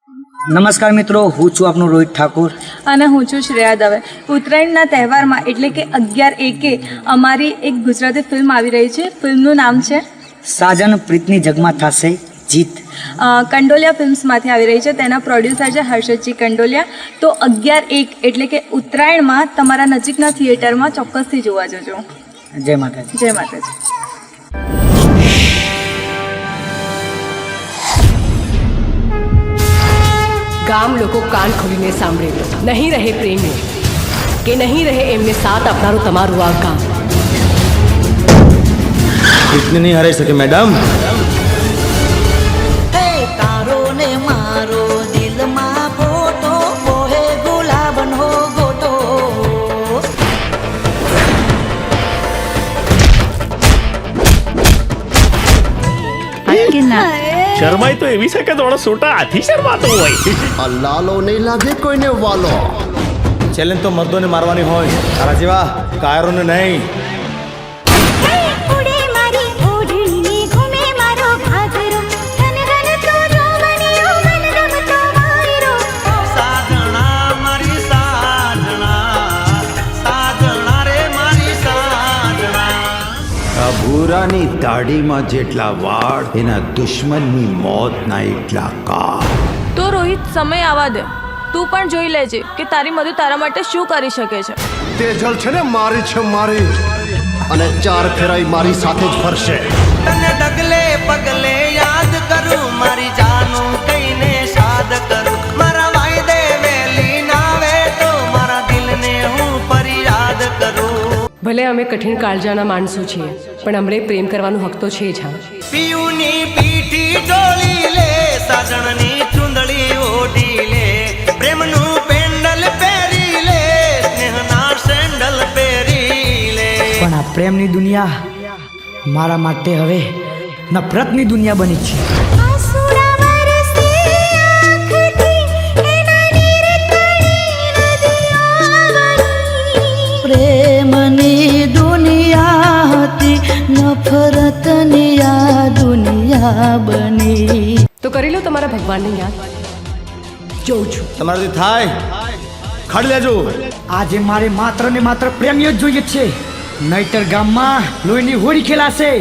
નમસ્કાર મિત્રો, હું છું આપનો રોહિત ઠાકોર અને હું છું શ્રેયા દવે. ઉત્તરાયણના તહેવારમાં એટલે કે 11/1 અમારી એક ગુજરાતી ફિલ્મ આવી રહી છે. ફિલ્મનું નામ છે સાજન પ્રીતની જગમાં થશે જીત. કંડોલિયા ફિલ્મ્સમાંથી આવી રહી છે. તેના પ્રોડ્યુસર છે હર્ષદજી કંડોલિયા. તો 11/1 એટલે કે ઉત્તરાયણમાં તમારા નજીકના થિયેટરમાં ચોક્કસથી જોવા જજો. જય માતાજી. જય માતાજી. ગામ લોકો કાન ખોલીને સાંભળે, નહીં રહે પ્રેમી કે નહીં રહે એમને સાથ આપનારું તમારું આ ગામ. इतने नहीं हरा सके मैडम. તારો ને મારો દિલમાં ફોટો પોહે ગુલાબનો ગોટો. શરમાઈ તો એવી છે કે થોડો છોટા હાથી શરમાતો હોય. આ લાલો નહીં લાગે કોઈને વાલો. ચેલેન્જ તો મર્દોને મારવાની હોય, તારા જેવા કાયરોને નહીં. ભૂરાની દાઢીમાં જેટલા વાળ, એના દુશ્મનની મોતના એટલા કાળ. તો રોહિત, સમય આવવા દે. તું પણ જોઈ લેજે કે તારી મધુ તારા માટે શું કરી શકે છે. તેજલ છે ને મારી છે મારી, અને ચાર ફેરાઈ મારી સાથે જ ફરશે. તને ડગલે પગલે યાદ કરું, મારી જાનું કઈને સાદ કરું. મારા વાયદે વેલી નાવે તો મારા દિલને હું ફરિયાદ કરું. ભલે અમે કઠિન કાળજાના માણસો છીએ, પણ અમને પ્રેમ કરવાનો હક તો છે જ. હા, પીયુની પીઠી ડોળી લે, સાજણની ચુંદડી ઓઢી લે, પ્રેમનું પેન્ડલ પહેરી લે, સ્નેહના સેન્ડલ પહેરી લે. પણ આ પ્રેમની દુનિયા મારા માટે હવે નફરતની દુનિયા બની છે. પ્રેમની દુનિયા હતી, નફરતની આ દુનિયા બની. તો કરી લો તમારા ભગવાનને યાદ. જોઉં છું તમારાથી થાય ખાડી લેજો. આજે મારે માત્ર ને માત્ર પ્રેમીઓ જ જોઈએ છે, નહીતર ગામમાં લોહીની હોળી ખેલાશે.